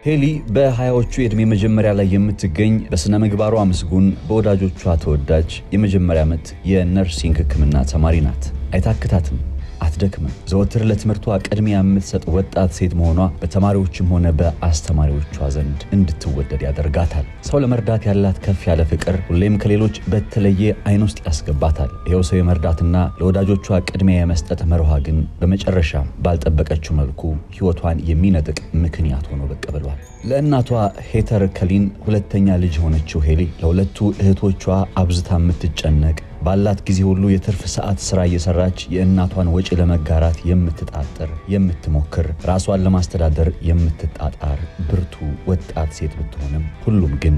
ሄሊ በ20ዎቹ የዕድሜ መጀመሪያ ላይ የምትገኝ በስነ ምግባሯ ምስጉን በወዳጆቿ ተወዳጅ የመጀመሪያ ዓመት የነርሲንግ ሕክምና ተማሪ ናት። አይታክታትም፣ አትደክምም። ዘወትር ለትምህርቷ ቅድሚያ የምትሰጥ ወጣት ሴት መሆኗ በተማሪዎችም ሆነ በአስተማሪዎቿ ዘንድ እንድትወደድ ያደርጋታል። ሰው ለመርዳት ያላት ከፍ ያለ ፍቅር ሁሌም ከሌሎች በተለየ አይን ውስጥ ያስገባታል። ይኸው ሰው የመርዳትና ለወዳጆቿ ቅድሚያ የመስጠት መርሃ ግን በመጨረሻ ባልጠበቀችው መልኩ ሕይወቷን የሚነጥቅ ምክንያት ሆኖ ብቅ ብሏል። ለእናቷ ሄተር ከሊን ሁለተኛ ልጅ ሆነችው ሄሊ ለሁለቱ እህቶቿ አብዝታ የምትጨነቅ ባላት ጊዜ ሁሉ የትርፍ ሰዓት ስራ እየሰራች የእናቷን ወጪ ለመጋራት የምትጣጥር የምትሞክር ራሷን ለማስተዳደር የምትጣጣር ብርቱ ወጣት ሴት ብትሆንም ሁሉም ግን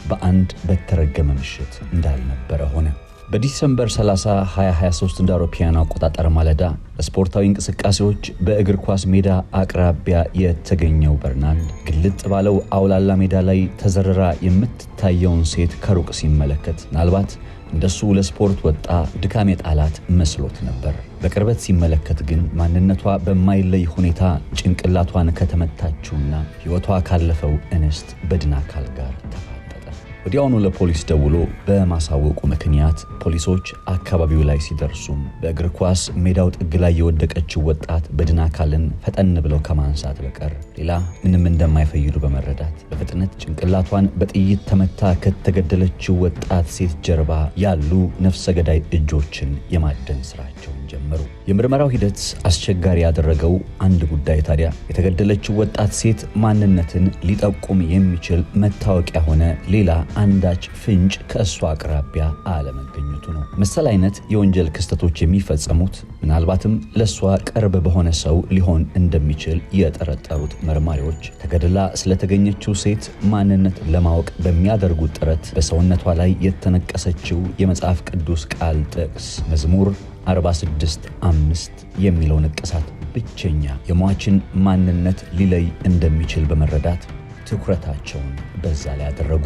በአንድ በተረገመ ምሽት እንዳልነበረ ሆነ። በዲሴምበር 30 2023 እንደ አውሮፓውያን አቆጣጠር ማለዳ በስፖርታዊ እንቅስቃሴዎች በእግር ኳስ ሜዳ አቅራቢያ የተገኘው በርናንድ ግልጥ ባለው አውላላ ሜዳ ላይ ተዘረራ የምትታየውን ሴት ከሩቅ ሲመለከት ምናልባት እንደሱ ለስፖርት ወጣ ድካም የጣላት መስሎት ነበር። በቅርበት ሲመለከት ግን ማንነቷ በማይለይ ሁኔታ ጭንቅላቷን ከተመታችውና ሕይወቷ ካለፈው እንስት በድን አካል ጋር ተፋጠጠ። ወዲያውኑ ለፖሊስ ደውሎ በማሳወቁ ምክንያት ፖሊሶች አካባቢው ላይ ሲደርሱም በእግር ኳስ ሜዳው ጥግ ላይ የወደቀችው ወጣት በድን አካልን ፈጠን ብለው ከማንሳት በቀር ሌላ ምንም እንደማይፈይዱ በመረዳት በፍጥነት ጭንቅላቷን በጥይት ተመታ ከተገደለችው ወጣት ሴት ጀርባ ያሉ ነፍሰ ገዳይ እጆችን የማደን ስራቸውን ጀመሩ። የምርመራው ሂደት አስቸጋሪ ያደረገው አንድ ጉዳይ ታዲያ የተገደለችው ወጣት ሴት ማንነትን ሊጠቁም የሚችል መታወቂያ ሆነ ሌላ አንዳች ፍንጭ ከእሷ አቅራቢያ አለመገኘቱ ነው። መሰል አይነት የወንጀል ክስተቶች የሚፈጸሙት ምናልባትም ለእሷ ቅርብ በሆነ ሰው ሊሆን እንደሚችል የጠረጠሩት መርማሪዎች ተገድላ ስለተገኘችው ሴት ማንነት ለማወቅ በሚያደርጉት ጥረት በሰውነቷ ላይ የተነቀሰችው የመጽሐፍ ቅዱስ ቃል ጥቅስ መዝሙር 46:5 የሚለው ንቅሳት ብቸኛ የሟችን ማንነት ሊለይ እንደሚችል በመረዳት ትኩረታቸውን በዛ ላይ ያደረጉ።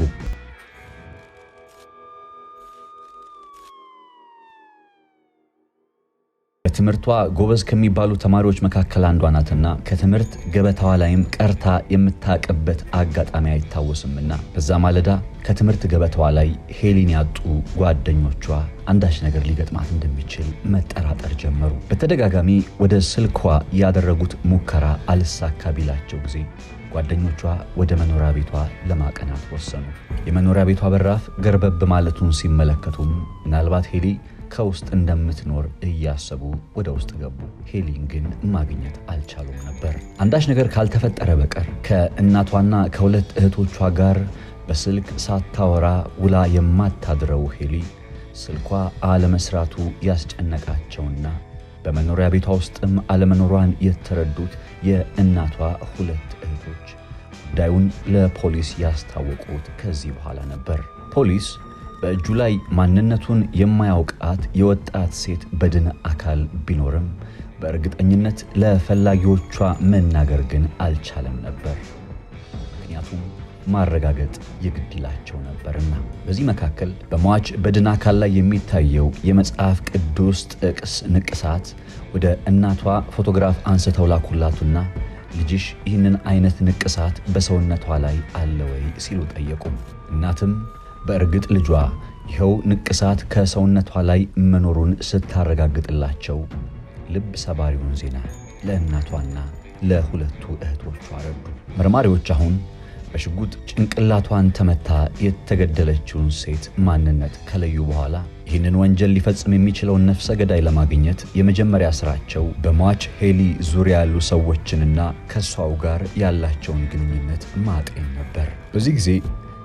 በትምህርቷ ጎበዝ ከሚባሉ ተማሪዎች መካከል አንዷ ናትና ከትምህርት ገበታዋ ላይም ቀርታ የምታቀበት አጋጣሚ አይታወስምና በዛ ማለዳ ከትምህርት ገበታዋ ላይ ሄሊን ያጡ ጓደኞቿ አንዳች ነገር ሊገጥማት እንደሚችል መጠራጠር ጀመሩ። በተደጋጋሚ ወደ ስልኳ ያደረጉት ሙከራ አልሳካ ቢላቸው ጊዜ ጓደኞቿ ወደ መኖሪያ ቤቷ ለማቀናት ወሰኑ። የመኖሪያ ቤቷ በራፍ ገርበብ ማለቱን ሲመለከቱም ምናልባት ሄሊ ከውስጥ እንደምትኖር እያሰቡ ወደ ውስጥ ገቡ። ሄሊን ግን ማግኘት አልቻሉም ነበር። አንዳች ነገር ካልተፈጠረ በቀር ከእናቷና ከሁለት እህቶቿ ጋር በስልክ ሳታወራ ውላ የማታድረው ሄሊ ስልኳ አለመስራቱ ያስጨነቃቸውና በመኖሪያ ቤቷ ውስጥም አለመኖሯን የተረዱት የእናቷ ሁለት እህቶች ጉዳዩን ለፖሊስ ያስታወቁት ከዚህ በኋላ ነበር። ፖሊስ በእጁ ላይ ማንነቱን የማያውቃት የወጣት ሴት በድን አካል ቢኖርም በእርግጠኝነት ለፈላጊዎቿ መናገር ግን አልቻለም ነበር። ምክንያቱም ማረጋገጥ የግድ ይላቸው ነበርና። በዚህ መካከል በሟች በድን አካል ላይ የሚታየው የመጽሐፍ ቅዱስ ጥቅስ ንቅሳት ወደ እናቷ ፎቶግራፍ አንስተው ላኩላቱና ልጅሽ ይህንን አይነት ንቅሳት በሰውነቷ ላይ አለ ወይ ሲሉ ጠየቁ። እናትም በእርግጥ ልጇ ይኸው ንቅሳት ከሰውነቷ ላይ መኖሩን ስታረጋግጥላቸው ልብ ሰባሪውን ዜና ለእናቷና ለሁለቱ እህቶቿ አረዱ። መርማሪዎች አሁን በሽጉጥ ጭንቅላቷን ተመታ የተገደለችውን ሴት ማንነት ከለዩ በኋላ ይህንን ወንጀል ሊፈጽም የሚችለውን ነፍሰ ገዳይ ለማግኘት የመጀመሪያ ስራቸው በሟች ሄሊ ዙሪያ ያሉ ሰዎችንና ከሷው ጋር ያላቸውን ግንኙነት ማጤን ነበር። በዚህ ጊዜ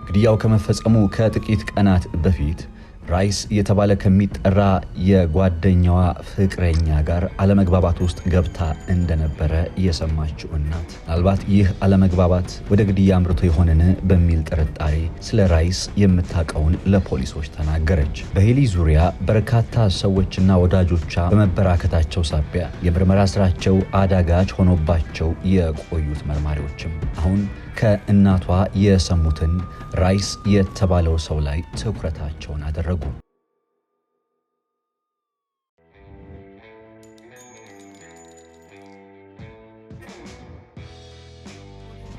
ግድያው ከመፈጸሙ ከጥቂት ቀናት በፊት ራይስ እየተባለ ከሚጠራ የጓደኛዋ ፍቅረኛ ጋር አለመግባባት ውስጥ ገብታ እንደነበረ የሰማችው እናት ምናልባት ይህ አለመግባባት ወደ ግድያ አምርቶ የሆነን በሚል ጥርጣሬ ስለ ራይስ የምታውቀውን ለፖሊሶች ተናገረች። በሄሊ ዙሪያ በርካታ ሰዎችና ወዳጆቿ በመበራከታቸው ሳቢያ የምርመራ ስራቸው አዳጋች ሆኖባቸው የቆዩት መርማሪዎችም አሁን ከእናቷ የሰሙትን ራይስ የተባለው ሰው ላይ ትኩረታቸውን አደረጉ።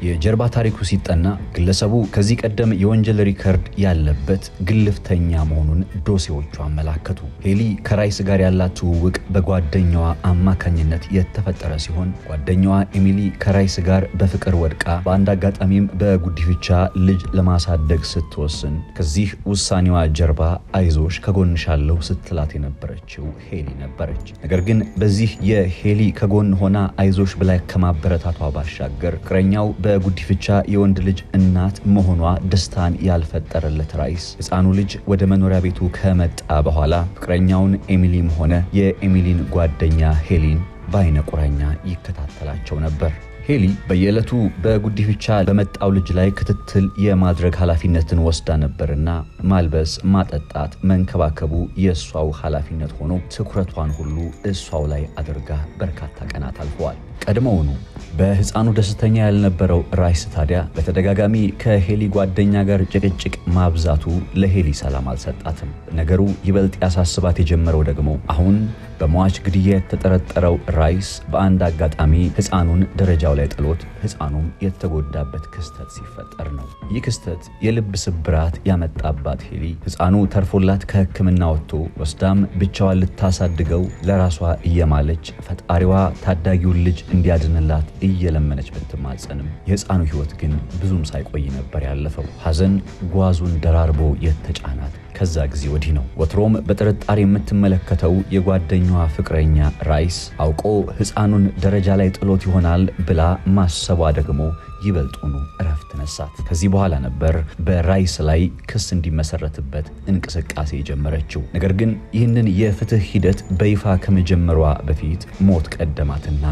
የጀርባ ታሪኩ ሲጠና ግለሰቡ ከዚህ ቀደም የወንጀል ሪከርድ ያለበት ግልፍተኛ መሆኑን ዶሴዎቹ አመላከቱ። ሄሊ ከራይስ ጋር ያላት ትውውቅ በጓደኛዋ አማካኝነት የተፈጠረ ሲሆን ጓደኛዋ ኤሚሊ ከራይስ ጋር በፍቅር ወድቃ በአንድ አጋጣሚም በጉዲፈቻ ልጅ ለማሳደግ ስትወስን ከዚህ ውሳኔዋ ጀርባ አይዞሽ ከጎንሻለሁ ስትላት የነበረችው ሄሊ ነበረች። ነገር ግን በዚህ የሄሊ ከጎን ሆና አይዞሽ ብላ ከማበረታቷ ባሻገር ፍቅረኛው በጉዲፈቻ የወንድ ልጅ እናት መሆኗ ደስታን ያልፈጠረለት ራይስ ሕፃኑ ልጅ ወደ መኖሪያ ቤቱ ከመጣ በኋላ ፍቅረኛውን ኤሚሊም ሆነ የኤሚሊን ጓደኛ ሄሊን በአይነ ቁራኛ ይከታተላቸው ነበር። ሄሊ በየዕለቱ በጉዲፈቻ በመጣው ልጅ ላይ ክትትል የማድረግ ኃላፊነትን ወስዳ ነበርና ማልበስ፣ ማጠጣት፣ መንከባከቡ የሷው ኃላፊነት ሆኖ ትኩረቷን ሁሉ እሷው ላይ አድርጋ በርካታ ቀናት አልፈዋል። ቀድሞውኑ በሕፃኑ ደስተኛ ያልነበረው ራይስ ታዲያ በተደጋጋሚ ከሄሊ ጓደኛ ጋር ጭቅጭቅ ማብዛቱ ለሄሊ ሰላም አልሰጣትም። ነገሩ ይበልጥ ያሳስባት የጀመረው ደግሞ አሁን በሟች ግድያ የተጠረጠረው ራይስ በአንድ አጋጣሚ ሕፃኑን ደረጃው ላይ ጥሎት ሕፃኑም የተጎዳበት ክስተት ሲፈጠር ነው። ይህ ክስተት የልብ ስብራት ያመጣባት ሄሊ ሕፃኑ ተርፎላት ከሕክምና ወጥቶ ወስዳም ብቻዋን ልታሳድገው ለራሷ እየማለች ፈጣሪዋ ታዳጊውን ልጅ እንዲያድንላት እየለመነች ብትማጸንም የሕፃኑ ሕይወት ግን ብዙም ሳይቆይ ነበር ያለፈው። ሐዘን ጓዙን ደራርቦ የተጫናት ከዛ ጊዜ ወዲህ ነው። ወትሮም በጥርጣሬ የምትመለከተው የጓደኛዋ ፍቅረኛ ራይስ አውቆ ሕፃኑን ደረጃ ላይ ጥሎት ይሆናል ብላ ማሰቧ ደግሞ ይበልጡኑ እረፍት ነሳት። ከዚህ በኋላ ነበር በራይስ ላይ ክስ እንዲመሰረትበት እንቅስቃሴ የጀመረችው። ነገር ግን ይህንን የፍትህ ሂደት በይፋ ከመጀመሯ በፊት ሞት ቀደማትና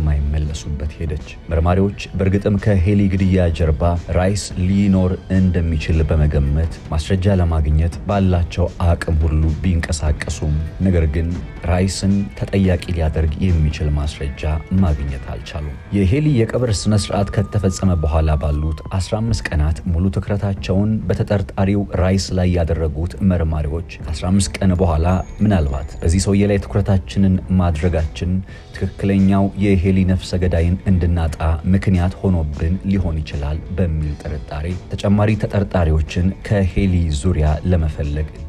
ወደማይመለሱበት ሄደች። መርማሪዎች በእርግጥም ከሄሊ ግድያ ጀርባ ራይስ ሊኖር እንደሚችል በመገመት ማስረጃ ለማግኘት ባላቸው አቅም ሁሉ ቢንቀሳቀሱም ነገር ግን ራይስን ተጠያቂ ሊያደርግ የሚችል ማስረጃ ማግኘት አልቻሉም። የሄሊ የቀብር ስነ ስርዓት ከተፈጸመ በኋላ ባሉት 15 ቀናት ሙሉ ትኩረታቸውን በተጠርጣሪው ራይስ ላይ ያደረጉት መርማሪዎች 15 ቀን በኋላ ምናልባት በዚህ ሰውዬ ላይ ትኩረታችንን ማድረጋችን ትክክለኛው የሄሊ ነፍሰ ገዳይን እንድናጣ ምክንያት ሆኖብን ሊሆን ይችላል በሚል ጥርጣሬ ተጨማሪ ተጠርጣሪዎችን ከሄሊ ዙሪያ ለመፈለግ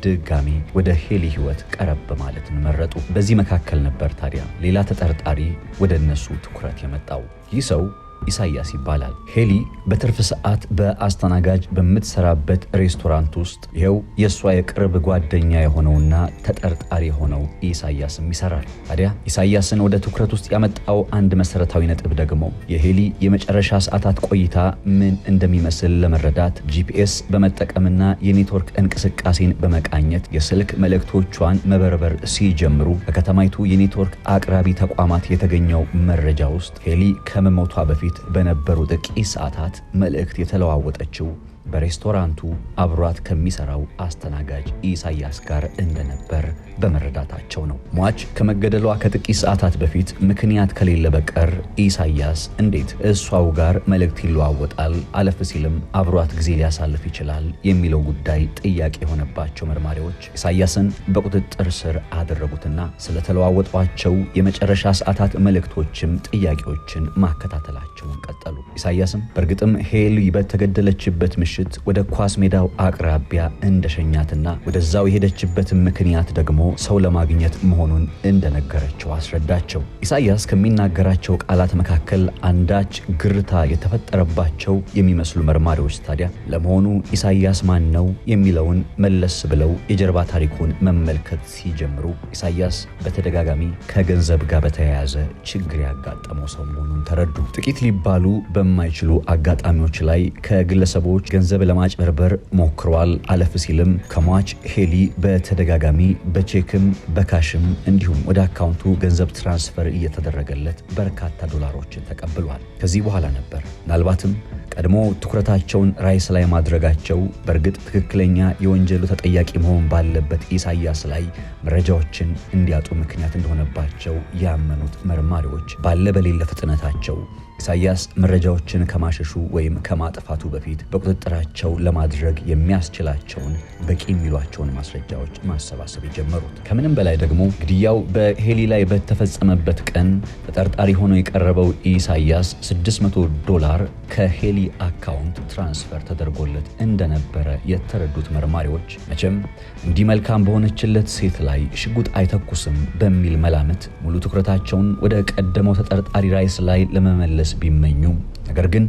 ድጋሚ ወደ ሄሊ ሕይወት ቀረብ ማለትን መረጡ። በዚህ መካከል ነበር ታዲያ ሌላ ተጠርጣሪ ወደ እነሱ ትኩረት የመጣው። ይህ ሰው ኢሳያስ ይባላል። ሄሊ በትርፍ ሰዓት በአስተናጋጅ በምትሰራበት ሬስቶራንት ውስጥ ይኸው የሷ የቅርብ ጓደኛ የሆነውና ተጠርጣሪ የሆነው ኢሳያስም ይሰራል። ታዲያ ኢሳያስን ወደ ትኩረት ውስጥ ያመጣው አንድ መሰረታዊ ነጥብ ደግሞ የሄሊ የመጨረሻ ሰዓታት ቆይታ ምን እንደሚመስል ለመረዳት ጂፒኤስ በመጠቀምና የኔትወርክ እንቅስቃሴን በመቃኘት የስልክ መልእክቶቿን መበርበር ሲጀምሩ በከተማይቱ የኔትወርክ አቅራቢ ተቋማት የተገኘው መረጃ ውስጥ ሄሊ ከመሞቷ በፊት በነበሩ ጥቂት ሰዓታት መልእክት የተለዋወጠችው በሬስቶራንቱ አብሯት ከሚሰራው አስተናጋጅ ኢሳያስ ጋር እንደነበር በመረዳታቸው ነው። ሟች ከመገደሏ ከጥቂት ሰዓታት በፊት ምክንያት ከሌለ በቀር ኢሳያስ እንዴት እሷው ጋር መልእክት ይለዋወጣል? አለፍ ሲልም አብሯት ጊዜ ሊያሳልፍ ይችላል የሚለው ጉዳይ ጥያቄ የሆነባቸው መርማሪዎች ኢሳያስን በቁጥጥር ስር አደረጉትና ስለተለዋወጧቸው የመጨረሻ ሰዓታት መልእክቶችም ጥያቄዎችን ማከታተላቸውን ቀጠሉ። ኢሳያስም በእርግጥም ሄሊ በተገደለችበት ምሽት ወደ ኳስ ሜዳው አቅራቢያ እንደሸኛትና ወደዛው የሄደችበትን ምክንያት ደግሞ ሰው ለማግኘት መሆኑን እንደነገረችው አስረዳቸው። ኢሳያስ ከሚናገራቸው ቃላት መካከል አንዳች ግርታ የተፈጠረባቸው የሚመስሉ መርማሪዎች ታዲያ ለመሆኑ ኢሳያስ ማን ነው የሚለውን መለስ ብለው የጀርባ ታሪኩን መመልከት ሲጀምሩ ኢሳያስ በተደጋጋሚ ከገንዘብ ጋር በተያያዘ ችግር ያጋጠመው ሰው መሆኑን ተረዱ። ጥቂት ሊባሉ በማይችሉ አጋጣሚዎች ላይ ከግለሰቦች ገንዘብ ለማጭበርበር ሞክሯል። አለፍ ሲልም ከሟች ሄሊ በተደጋጋሚ በቼክም በካሽም እንዲሁም ወደ አካውንቱ ገንዘብ ትራንስፈር እየተደረገለት በርካታ ዶላሮችን ተቀብሏል። ከዚህ በኋላ ነበር ምናልባትም ቀድሞ ትኩረታቸውን ራይስ ላይ ማድረጋቸው በእርግጥ ትክክለኛ የወንጀሉ ተጠያቂ መሆን ባለበት ኢሳያስ ላይ መረጃዎችን እንዲያጡ ምክንያት እንደሆነባቸው ያመኑት መርማሪዎች ባለ በሌለ ፍጥነታቸው ኢሳያስ መረጃዎችን ከማሸሹ ወይም ከማጥፋቱ በፊት በቁጥጥራቸው ለማድረግ የሚያስችላቸውን በቂ የሚሏቸውን ማስረጃዎች ማሰባሰብ የጀመሩት። ከምንም በላይ ደግሞ ግድያው በሄሊ ላይ በተፈጸመበት ቀን ተጠርጣሪ ሆኖ የቀረበው ኢሳያስ $600 ከሄሊ አካውንት ትራንስፈር ተደርጎለት እንደነበረ የተረዱት መርማሪዎች መቼም እንዲህ መልካም በሆነችለት ሴት ላይ ሽጉጥ አይተኩስም በሚል መላምት ሙሉ ትኩረታቸውን ወደ ቀደመው ተጠርጣሪ ራይስ ላይ ለመመለስ ቢመኙም ነገር ግን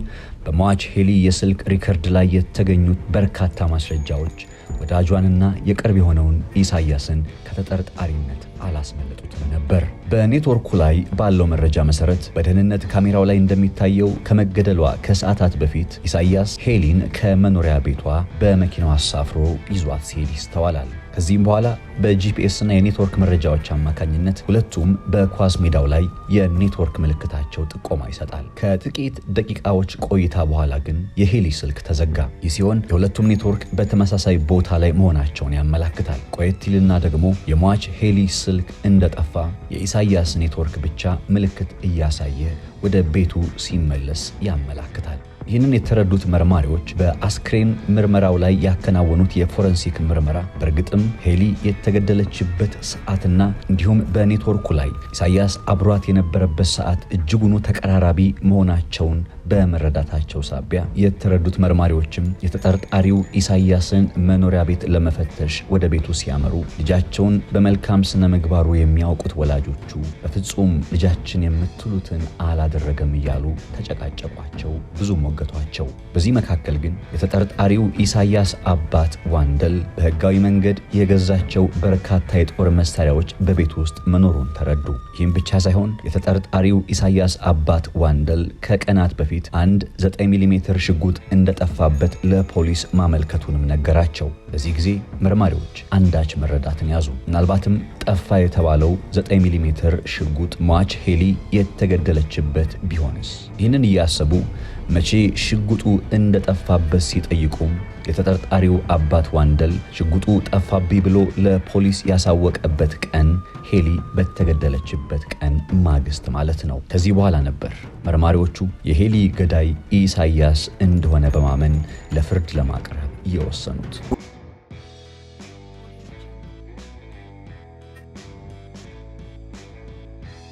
በሟች ሄሊ የስልክ ሪከርድ ላይ የተገኙት በርካታ ማስረጃዎች ወዳጇንና የቅርብ የሆነውን ኢሳያስን ከተጠርጣሪነት አላስመለጡትም ነበር። በኔትወርኩ ላይ ባለው መረጃ መሰረት በደህንነት ካሜራው ላይ እንደሚታየው ከመገደሏ ከሰዓታት በፊት ኢሳያስ ሄሊን ከመኖሪያ ቤቷ በመኪናው አሳፍሮ ይዟት ሲሄድ ይስተዋላል። ከዚህም በኋላ በጂፒኤስ እና የኔትወርክ መረጃዎች አማካኝነት ሁለቱም በኳስ ሜዳው ላይ የኔትወርክ ምልክታቸው ጥቆማ ይሰጣል። ከጥቂት ደቂቃዎች ቆይታ በኋላ ግን የሄሊ ስልክ ተዘጋ። ይህ ሲሆን የሁለቱም ኔትወርክ በተመሳሳይ ቦታ ላይ መሆናቸውን ያመላክታል። ቆየት ይልና ደግሞ የሟች ሄሊ ስልክ እንደጠፋ የኢሳያስ ኔትወርክ ብቻ ምልክት እያሳየ ወደ ቤቱ ሲመለስ ያመላክታል። ይህንን የተረዱት መርማሪዎች በአስክሬን ምርመራው ላይ ያከናወኑት የፎረንሲክ ምርመራ በእርግጥም ሄሊ የተገደለችበት ሰዓትና እንዲሁም በኔትወርኩ ላይ ኢሳያስ አብሯት የነበረበት ሰዓት እጅጉኑ ተቀራራቢ መሆናቸውን በመረዳታቸው ሳቢያ የተረዱት መርማሪዎችም የተጠርጣሪው ኢሳያስን መኖሪያ ቤት ለመፈተሽ ወደ ቤቱ ሲያመሩ ልጃቸውን በመልካም ስነ ምግባሩ የሚያውቁት ወላጆቹ በፍጹም ልጃችን የምትሉትን አላደረገም እያሉ ተጨቃጨቋቸው፣ ብዙ ሞገቷቸው። በዚህ መካከል ግን የተጠርጣሪው ኢሳያስ አባት ዋንደል በህጋዊ መንገድ የገዛቸው በርካታ የጦር መሳሪያዎች በቤቱ ውስጥ መኖሩን ተረዱ። ይህም ብቻ ሳይሆን የተጠርጣሪው ኢሳያስ አባት ዋንደል ከቀናት በፊት አንድ 9 ሚሜ ሽጉጥ እንደጠፋበት ለፖሊስ ማመልከቱንም ነገራቸው። በዚህ ጊዜ መርማሪዎች አንዳች መረዳትን ያዙ። ምናልባትም ጠፋ የተባለው 9 ሚሜ ሽጉጥ ሟች ሄሊ የተገደለችበት ቢሆንስ? ይህንን እያሰቡ መቼ ሽጉጡ እንደጠፋበት ሲጠይቁም የተጠርጣሪው አባት ዋንደል ሽጉጡ ጠፋብኝ ብሎ ለፖሊስ ያሳወቀበት ቀን ሄሊ በተገደለችበት ቀን ማግስት ማለት ነው። ከዚህ በኋላ ነበር መርማሪዎቹ የሄሊ ገዳይ ኢሳያስ እንደሆነ በማመን ለፍርድ ለማቅረብ የወሰኑት።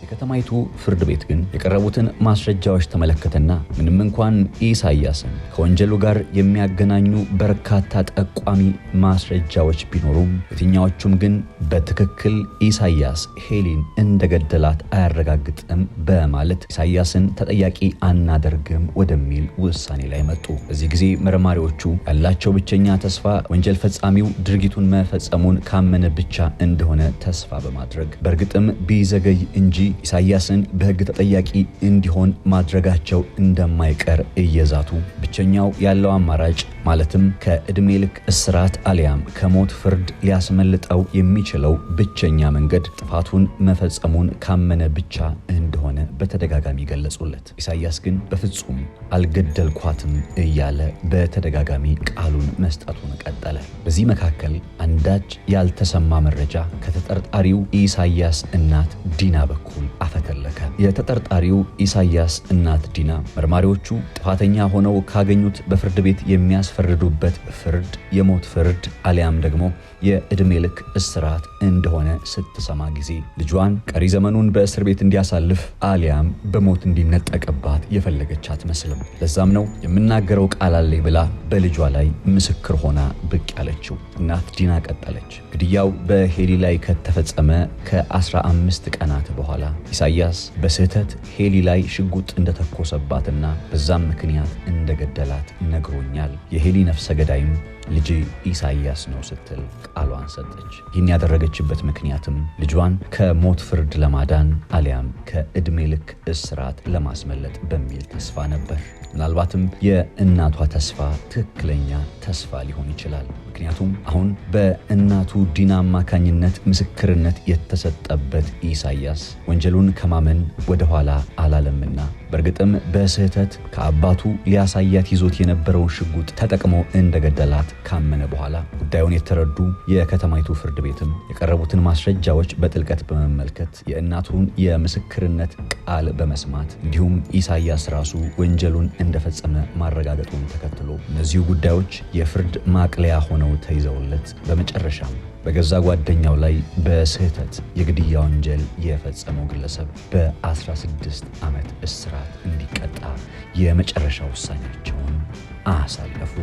የከተማይቱ ፍርድ ቤት ግን የቀረቡትን ማስረጃዎች ተመለከተና ምንም እንኳን ኢሳያስን ከወንጀሉ ጋር የሚያገናኙ በርካታ ጠቋሚ ማስረጃዎች ቢኖሩም የትኛዎቹም ግን በትክክል ኢሳያስ ሄሊን እንደገደላት አያረጋግጥም በማለት ኢሳያስን ተጠያቂ አናደርግም ወደሚል ውሳኔ ላይ መጡ። በዚህ ጊዜ መርማሪዎቹ ያላቸው ብቸኛ ተስፋ ወንጀል ፈጻሚው ድርጊቱን መፈጸሙን ካመነ ብቻ እንደሆነ ተስፋ በማድረግ በእርግጥም ቢዘገይ እንጂ ኢሳያስን በሕግ ተጠያቂ እንዲሆን ማድረጋቸው እንደማይቀር እየዛቱ ብቸኛው ያለው አማራጭ ማለትም ከዕድሜ ልክ እስራት አሊያም ከሞት ፍርድ ሊያስመልጠው የሚችለው ብቸኛ መንገድ ጥፋቱን መፈጸሙን ካመነ ብቻ እንደሆነ በተደጋጋሚ ገለጹለት። ኢሳያስ ግን በፍጹም አልገደልኳትም እያለ በተደጋጋሚ ቃሉን መስጠቱን ቀጠለ። በዚህ መካከል አንዳች ያልተሰማ መረጃ ከተጠርጣሪው ኢሳያስ እናት ዲና በኩል አፈተለከ። የተጠርጣሪው ኢሳያስ እናት ዲና መርማሪዎቹ ጥፋተኛ ሆነው ካገኙት በፍርድ ቤት የሚያስፈርዱበት ፍርድ የሞት ፍርድ አሊያም ደግሞ የዕድሜ ልክ እስራት እንደሆነ ስትሰማ ጊዜ ልጇን ቀሪ ዘመኑን በእስር ቤት እንዲያሳልፍ አሊያም በሞት እንዲነጠቅባት የፈለገች አትመስልም። ለዛም ነው የምናገረው ቃል አለኝ ብላ በልጇ ላይ ምስክር ሆና ብቅ ያለችው። እናት ዲና ቀጠለች። ግድያው በሄሊ ላይ ከተፈጸመ ከ15 ቀናት በኋላ ኢሳያስ በስህተት ሄሊ ላይ ሽጉጥ እንደተኮሰባትና በዛም ምክንያት እንደገደላት ነግሮኛል። የሄሊ ነፍሰ ገዳይም ልጄ ኢሳያስ ነው ስትል ቃሏን ሰጠች። ይህን ያደረገችበት ምክንያትም ልጇን ከሞት ፍርድ ለማዳን አሊያም ከዕድሜ ልክ እስራት ለማስመለጥ በሚል ተስፋ ነበር። ምናልባትም የእናቷ ተስፋ ትክክለኛ ተስፋ ሊሆን ይችላል። ምክንያቱም አሁን በእናቱ ዲና አማካኝነት ምስክርነት የተሰጠበት ኢሳያስ ወንጀሉን ከማመን ወደ ኋላ አላለምና በእርግጥም በስህተት ከአባቱ ሊያሳያት ይዞት የነበረውን ሽጉጥ ተጠቅሞ እንደገደላት ካመነ በኋላ ጉዳዩን የተረዱ የከተማይቱ ፍርድ ቤትም የቀረቡትን ማስረጃዎች በጥልቀት በመመልከት የእናቱን የምስክርነት ቃል በመስማት እንዲሁም ኢሳያስ ራሱ ወንጀሉን እንደፈጸመ ማረጋገጡን ተከትሎ እነዚሁ ጉዳዮች የፍርድ ማቅለያ ሆነው ተይዘውለት በመጨረሻም በገዛ ጓደኛው ላይ በስህተት የግድያ ወንጀል የፈጸመው ግለሰብ በ16 ዓመት እስራት እንዲቀጣ የመጨረሻ ውሳኔያቸውን አሳለፉ።